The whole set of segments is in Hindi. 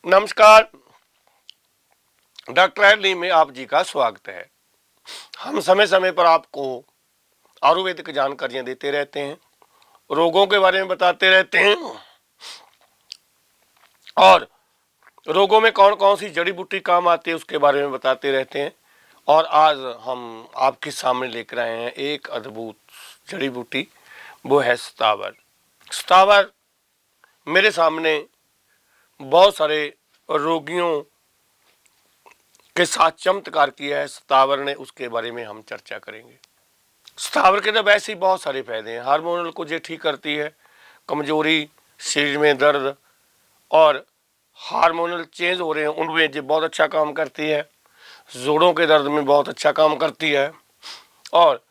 नमस्कार। डॉक्टर हेल्थ में आप जी का स्वागत है। हम समय समय पर आपको आयुर्वेदिक जानकारियां देते रहते हैं, रोगों के बारे में बताते रहते हैं और रोगों में कौन कौन सी जड़ी बूटी काम आती है उसके बारे में बताते रहते हैं। और आज हम आपके सामने लेकर आए हैं एक अद्भुत जड़ी बूटी, वो है सतावर। सतावर मेरे सामने बहुत सारे रोगियों के साथ चमत्कार किया है सतावर ने, उसके बारे में हम चर्चा करेंगे। सतावर के तो वैसे ही बहुत सारे फायदे हैं। हार्मोनल को ये ठीक करती है, कमजोरी, शरीर में दर्द और हार्मोनल चेंज हो रहे हैं उनमें ये बहुत अच्छा काम करती है। जोड़ों के दर्द में बहुत अच्छा काम करती है। और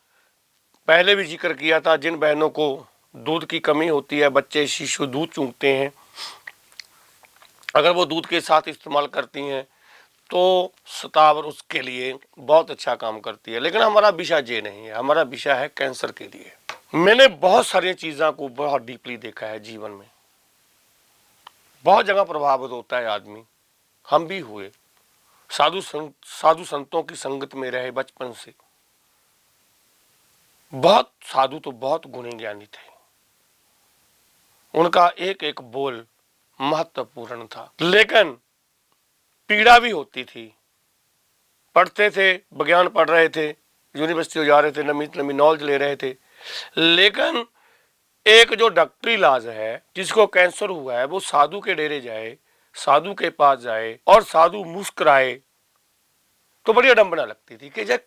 पहले भी जिक्र किया था, जिन बहनों को दूध की कमी होती है, बच्चे शिशु दूध चूंकते हैं, अगर वो दूध के साथ इस्तेमाल करती हैं तो सतावर उसके लिए बहुत अच्छा काम करती है। लेकिन हमारा विषय ये नहीं है, हमारा विषय है कैंसर के लिए। मैंने बहुत सारी चीज़ों को बहुत डीपली देखा है जीवन में, बहुत जगह प्रभावित होता है आदमी, हम भी हुए। साधु संतों की संगत में रहे बचपन से, बहुत साधु तो बहुत गुणी ज्ञानी थे, उनका एक एक बोल महत्वपूर्ण था। लेकिन पीड़ा भी होती थी। पढ़ते थे, विज्ञान पढ़ रहे थे, यूनिवर्सिटी जा रहे थे, नमी नमी नॉलेज ले रहे थे, लेकिन एक जो डॉक्टरी इलाज है, जिसको कैंसर हुआ है, वो साधु के डेरे जाए, साधु के पास जाए और साधु मुस्कुराए तो बड़ी अडंबना लगती थी कि जब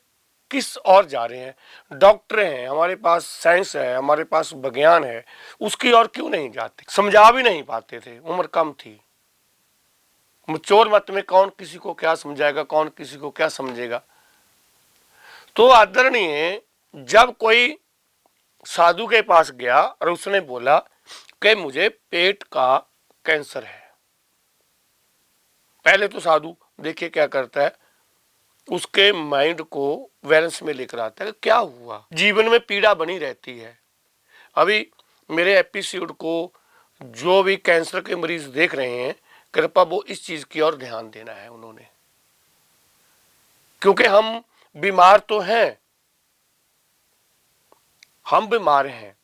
किस और जा रहे हैं, डॉक्टर हैं, हमारे पास साइंस है, हमारे पास विज्ञान है, उसकी और क्यों नहीं जाते। समझा भी नहीं पाते थे, उम्र कम थी। चोर मत में कौन किसी को क्या समझाएगा, कौन किसी को क्या समझेगा। तो आदरणीय जब कोई साधु के पास गया और उसने बोला कि मुझे पेट का कैंसर है, पहले तो साधु देखिए क्या करता है, उसके माइंड को बैलेंस में लेकर आता है। क्या हुआ, जीवन में पीड़ा बनी रहती है। अभी मेरे एपिसोड को जो भी कैंसर के मरीज देख रहे हैं, कृपया वो इस चीज की ओर ध्यान देना है उन्होंने, क्योंकि हम बीमार तो हैं, हम बीमार हैं,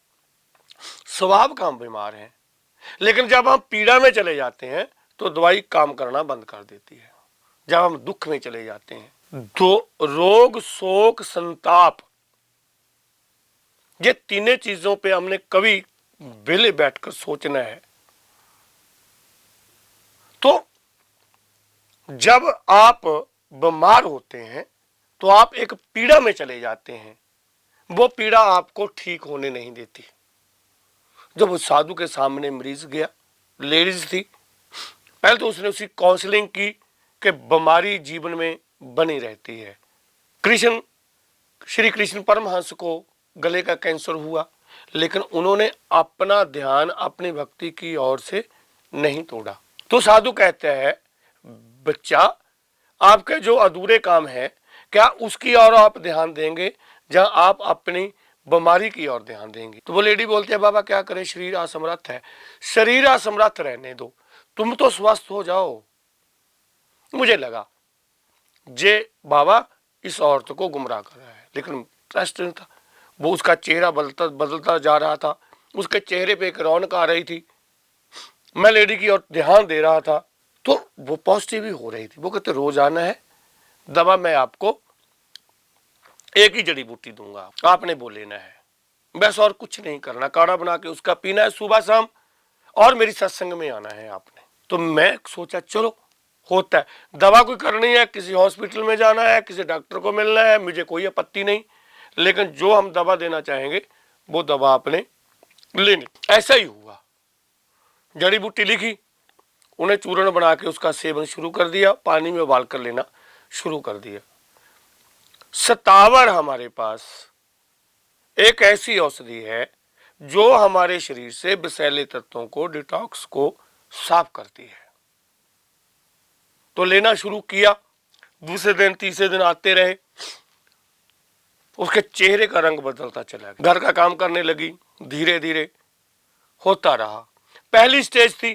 स्वभाव का हम बीमार हैं, लेकिन जब हम पीड़ा में चले जाते हैं तो दवाई काम करना बंद कर देती है। जब हम दुख में चले जाते हैं, दो रोग, शोक, संताप, ये तीनों चीजों पे हमने कभी वेले बैठकर सोचना है। तो जब आप बीमार होते हैं तो आप एक पीड़ा में चले जाते हैं, वो पीड़ा आपको ठीक होने नहीं देती। जब उस साधु के सामने मरीज गया, लेडीज थी, पहले तो उसने उसी काउंसलिंग की कि बीमारी जीवन में बनी रहती है। श्री कृष्ण परमहंस को गले का कैंसर हुआ, लेकिन उन्होंने अपना ध्यान अपनी भक्ति की ओर से नहीं तोड़ा। तो साधु कहते हैं, बच्चा आपके जो अधूरे काम है, क्या उसकी ओर आप ध्यान देंगे, जहां आप अपनी बीमारी की ओर ध्यान देंगे। तो वो लेडी बोलते हैं, बाबा क्या करें, शरीर असमर्थ है। शरीर असमर्थ रहने दो, तुम तो स्वस्थ हो जाओ। मुझे लगा जे बाबा इस औरत को गुमराह कर रहा है, लेकिन प्रश्न नहीं था। वो उसका चेहरा बदलता बदलता जा रहा था, उसके चेहरे पे एक रौनक आ रही थी। मैं लेडी की ओर ध्यान दे रहा था तो वो पॉजिटिव ही हो रही थी। वो कहते रोजाना है दवा, मैं आपको एक ही जड़ी बूटी दूंगा, आपने वो लेना है, बस और कुछ नहीं करना, काढ़ा बना के उसका पीना है सुबह शाम, और मेरी सत्संग में आना है आपने। तो मैं सोचा चलो होता है, दवा कोई करनी है, किसी हॉस्पिटल में जाना है, किसी डॉक्टर को मिलना है, मुझे कोई आपत्ति नहीं, लेकिन जो हम दवा देना चाहेंगे वो दवा आपने लेनी। ऐसा ही हुआ, जड़ी बूटी लिखी, उन्हें चूर्ण बना के उसका सेवन शुरू कर दिया, पानी में उबाल कर लेना शुरू कर दिया। सतावर हमारे पास एक ऐसी औषधि है जो हमारे शरीर से विषैले तत्वों को, डिटॉक्स को साफ करती है। तो लेना शुरू किया, दूसरे दिन तीसरे दिन आते रहे, उसके चेहरे का रंग बदलता चला गया, घर का काम करने लगी, धीरे धीरे होता रहा। पहली स्टेज थी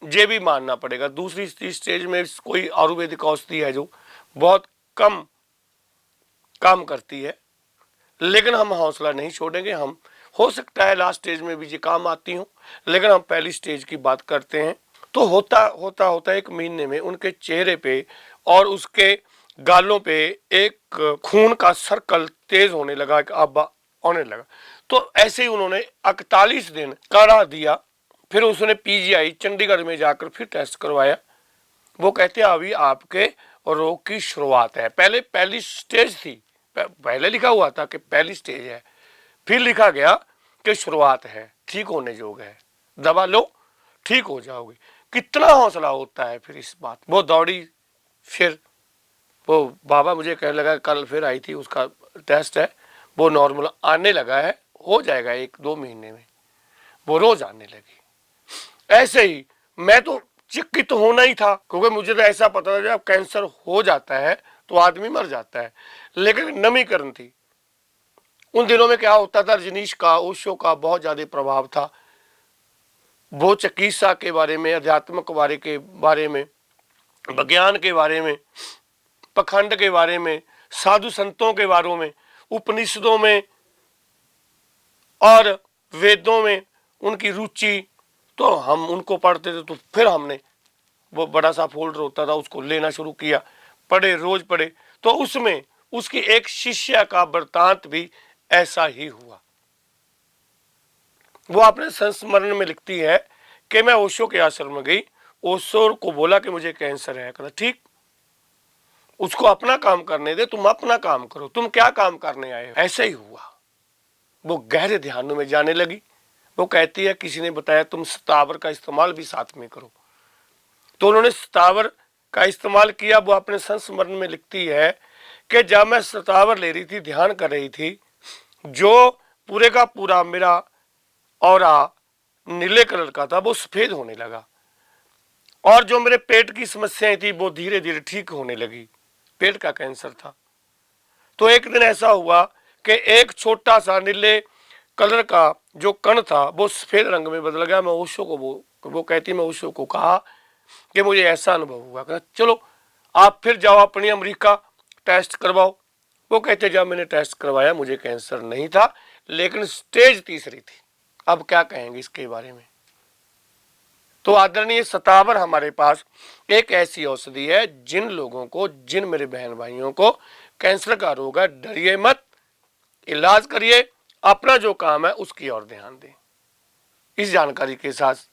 ये भी मानना पड़ेगा। दूसरी स्टेज में कोई आयुर्वेदिक औषधि है जो बहुत कम काम करती है, लेकिन हम हौसला नहीं छोड़ेंगे। हम हो सकता है लास्ट स्टेज में भी ये काम आती हो, लेकिन हम पहली स्टेज की बात करते हैं। तो होता होता होता 1 महीने में उनके चेहरे पे और उसके गालों पे एक खून का सर्कल तेज होने लगा, एक आबा होने लगा। तो ऐसे ही उन्होंने 41 दिन करा दिया। फिर उसने पीजीआई चंडीगढ़ में जाकर फिर टेस्ट करवाया। वो कहते हैं अभी आपके रोग की शुरुआत है। पहले पहली स्टेज थी, पहले लिखा हुआ था कि पहली स्टेज है, फिर लिखा गया कि शुरुआत है, ठीक होने जोग है, दवा लो ठीक हो जाओगे। कितना हौसला होता है फिर इस बात। वो दौड़ी, फिर वो बाबा मुझे कहने लगा कल फिर आई थी, उसका टेस्ट है, वो नॉर्मल आने लगा है, हो जाएगा 1-2 महीने में। वो रोज आने लगी। ऐसे ही मैं तो चिकित होना ही था, क्योंकि मुझे तो ऐसा पता था जब कैंसर हो जाता है तो आदमी मर जाता है, लेकिन नमीकरण थी। उन दिनों में क्या होता था, रजनीश का, ओशो का बहुत ज्यादा प्रभाव था। वो चिकित्सा के बारे में, अध्यात्म के बारे में, विज्ञान के बारे में, पखंड के बारे में, साधु संतों के बारे में, उपनिषदों में और वेदों में उनकी रुचि। तो हम उनको पढ़ते थे, तो फिर हमने वो बड़ा सा फोल्डर होता था उसको लेना शुरू किया, पढ़े, रोज पढ़े। तो उसमें उसकी एक शिष्य का वृतांत भी ऐसा ही हुआ। वो अपने संस्मरण में लिखती है कि मैं ओशो के आश्रम में गई, ओशो को बोला कि मुझे कैंसर है। कहता ठीक, उसको अपना काम करने दे, तुम अपना काम करो, तुम क्या काम करने आए हो। ऐसे ही हुआ। वो गहरे ध्यानों में जाने लगी। वो कहती है किसी ने बताया तुम शतावर का इस्तेमाल भी साथ में करो, तो उन्होंने शतावर का इस्तेमाल किया। वो अपने संस्मरण में लिखती है कि जब मैं शतावर ले रही थी, ध्यान कर रही थी, जो पूरे का पूरा मेरा ऑरा नीले कलर का था वो सफेद होने लगा, और जो मेरे पेट की समस्याएं थी वो धीरे धीरे ठीक होने लगी। पेट का कैंसर था। तो एक दिन ऐसा हुआ कि एक छोटा सा नीले कलर का जो कण था वो सफेद रंग में बदल गया। मैं ओशो को वो कहती, मैं ओशो को कहा कि मुझे ऐसा अनुभव हुआ। कहता चलो आप फिर जाओ अपनी अमेरिका टेस्ट करवाओ। वो कहते जब मैंने टेस्ट करवाया मुझे कैंसर नहीं था, लेकिन स्टेज 3 थी। अब क्या कहेंगे इसके बारे में। तो आदरणीय शतावर हमारे पास एक ऐसी औषधि है, जिन लोगों को, जिन मेरे बहन भाइयों को कैंसर का रोग है, डरिए मत, इलाज करिए, अपना जो काम है उसकी ओर ध्यान दें। इस जानकारी के साथ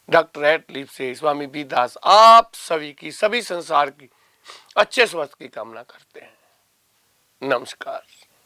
डॉक्टर एटलीफ से स्वामी बी दास आप सभी की, सभी संसार की अच्छे स्वास्थ्य की कामना करते हैं। नमस्कार।